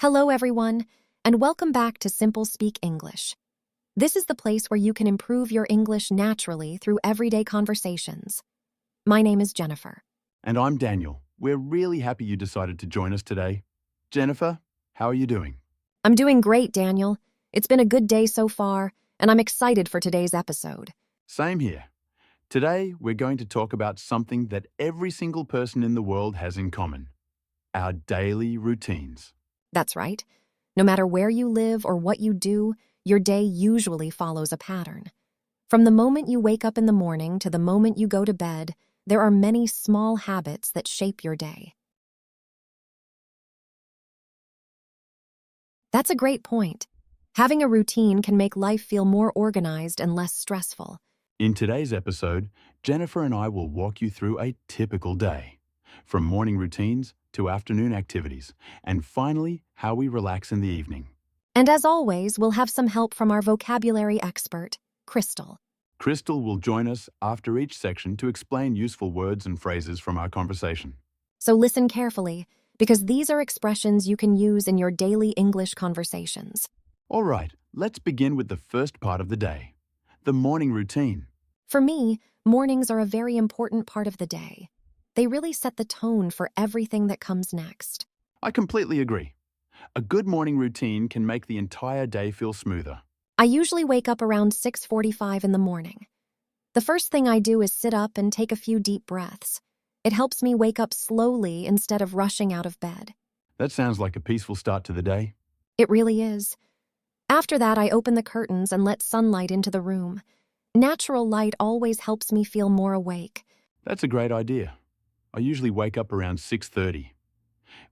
Hello, everyone, and welcome back to Simple Speak English. This is the place where you can improve your English naturally through everyday conversations. My name is Jennifer. And I'm Daniel. We're really happy you decided to join us today. Jennifer, how are you doing? I'm doing great, Daniel. It's been a good day so far, and I'm excited for today's episode. Same here. Today, we're going to talk about something that every single person in the world has in common: our daily routines. That's right. No matter where you live or what you do, your day usually follows a pattern. From the moment you wake up in the morning to the moment you go to bed, there are many small habits that shape your day. That's a great point. Having a routine can make life feel more organized and less stressful. In today's episode, Jennifer and I will walk you through a typical day, from morning routines to afternoon activities, and finally, how we relax in the evening. And as always, we'll have some help from our vocabulary expert, Crystal. Crystal will join us after each section to explain useful words and phrases from our conversation. So listen carefully, because these are expressions you can use in your daily English conversations. All right, let's begin with the first part of the day, the morning routine. For me, mornings are a very important part of the day. They really set the tone for everything that comes next. I completely agree. A good morning routine can make the entire day feel smoother. I usually wake up around 6:45 in the morning. The first thing I do is sit up and take a few deep breaths. It helps me wake up slowly instead of rushing out of bed. That sounds like a peaceful start to the day. It really is. After that, I open the curtains and let sunlight into the room. Natural light always helps me feel more awake. That's a great idea. I usually wake up around 6:30.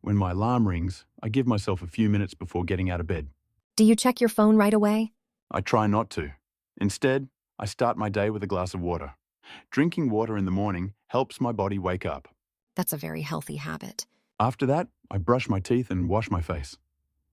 When my alarm rings, I give myself a few minutes before getting out of bed. Do you check your phone right away? I try not to. Instead, I start my day with a glass of water. Drinking water in the morning helps my body wake up. That's a very healthy habit. After that, I brush my teeth and wash my face.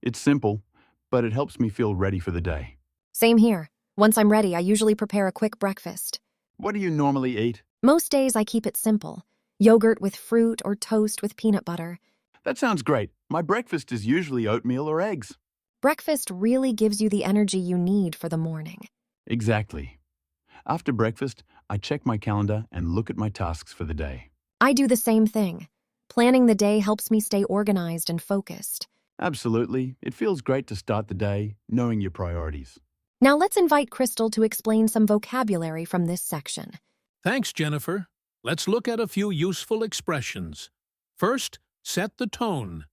It's simple, but it helps me feel ready for the day. Same here. Once I'm ready, I usually prepare a quick breakfast. What do you normally eat? Most days I keep it simple. Yogurt with fruit or toast with peanut butter. That sounds great. My breakfast is usually oatmeal or eggs. Breakfast really gives you the energy you need for the morning. Exactly. After breakfast, I check my calendar and look at my tasks for the day. I do the same thing. Planning the day helps me stay organized and focused. Absolutely. It feels great to start the day knowing your priorities. Now let's invite Crystal to explain some vocabulary from this section. Thanks, Jennifer. Let's look at a few useful expressions. First, set the tone.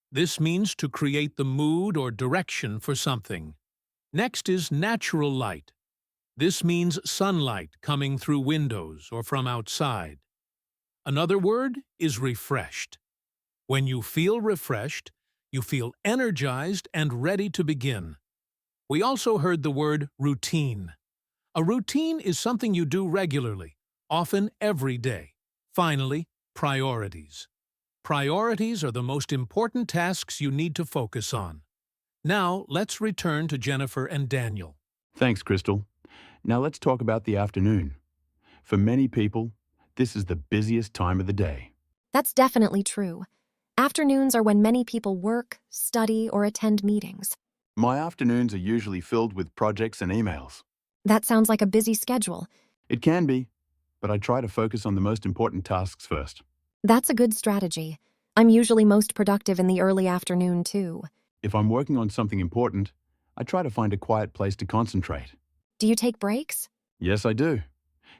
This means to create the mood or direction for something. Next is natural light. This means sunlight coming through windows or from outside. Another word is refreshed. When you feel refreshed, you feel energized and ready to begin. We also heard the word routine. A routine is something you do regularly, often every day. Finally, priorities. Priorities are the most important tasks you need to focus on. Now, let's return to Jennifer and Daniel. Thanks, Crystal. Now let's talk about the afternoon. For many people, this is the busiest time of the day. That's definitely true. Afternoons are when many people work, study, or attend meetings. My afternoons are usually filled with projects and emails. That sounds like a busy schedule. It can be, but I try to focus on the most important tasks first. That's a good strategy. I'm usually most productive in the early afternoon, too. If I'm working on something important, I try to find a quiet place to concentrate. Do you take breaks? Yes, I do.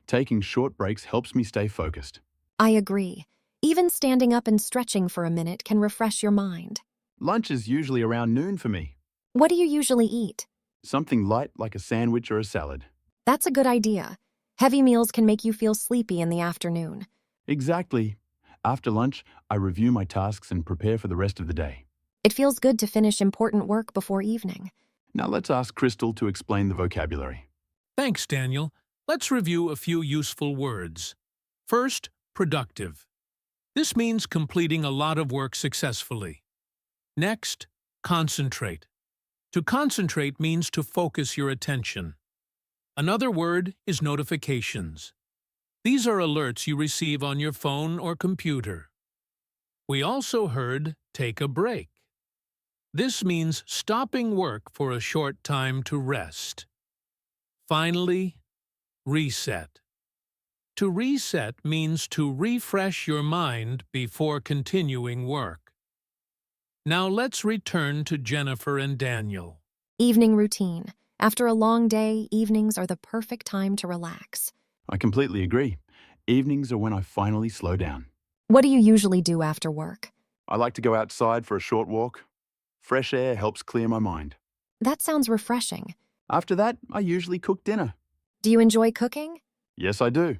Taking short breaks helps me stay focused. I agree. Even standing up and stretching for a minute can refresh your mind. Lunch is usually around noon for me. What do you usually eat? Something light like a sandwich or a salad. That's a good idea. Heavy meals can make you feel sleepy in the afternoon. Exactly. After lunch, I review my tasks and prepare for the rest of the day. It feels good to finish important work before evening. Now let's ask Crystal to explain the vocabulary. Thanks, Daniel. Let's review a few useful words. First, productive. This means completing a lot of work successfully. Next, concentrate. To concentrate means to focus your attention. Another word is notifications. These are alerts you receive on your phone or computer. We also heard take a break. This means stopping work for a short time to rest. Finally, reset. To reset means to refresh your mind before continuing work. Now let's return to Jennifer and Daniel. Evening routine. After a long day, evenings are the perfect time to relax. I completely agree. Evenings are when I finally slow down. What do you usually do after work? I like to go outside for a short walk. Fresh air helps clear my mind. That sounds refreshing. After that, I usually cook dinner. Do you enjoy cooking? Yes, I do.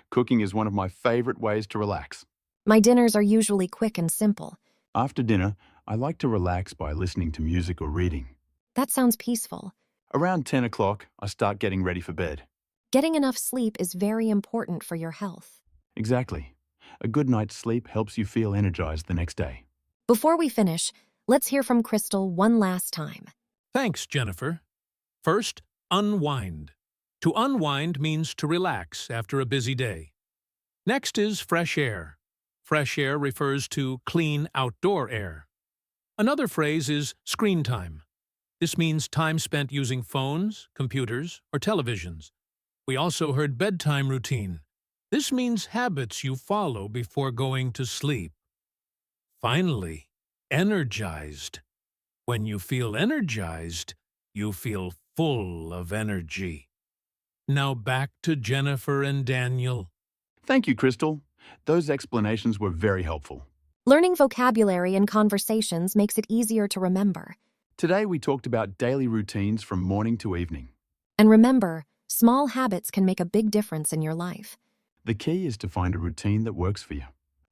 Cooking is one of my favorite ways to relax. My dinners are usually quick and simple. After dinner, I like to relax by listening to music or reading. That sounds peaceful. Around 10 o'clock, I start getting ready for bed. Getting enough sleep is very important for your health. Exactly. A good night's sleep helps you feel energized the next day. Before we finish, let's hear from Crystal one last time. Thanks, Jennifer. First, unwind. To unwind means to relax after a busy day. Next is fresh air. Fresh air refers to clean outdoor air. Another phrase is screen time. This means time spent using phones, computers, or televisions. We also heard bedtime routine. This means habits you follow before going to sleep. Finally, energized. When you feel energized, you feel full of energy. Now back to Jennifer and Daniel. Thank you, Crystal. Those explanations were very helpful. Learning vocabulary and conversations makes it easier to remember. Today we talked about daily routines from morning to evening. And remember, small habits can make a big difference in your life. The key is to find a routine that works for you.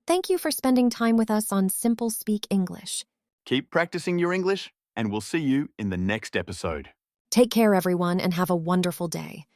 Thank you for spending time with us on Simple Speak English. Keep practicing your English, and we'll see you in the next episode. Take care, everyone, and have a wonderful day.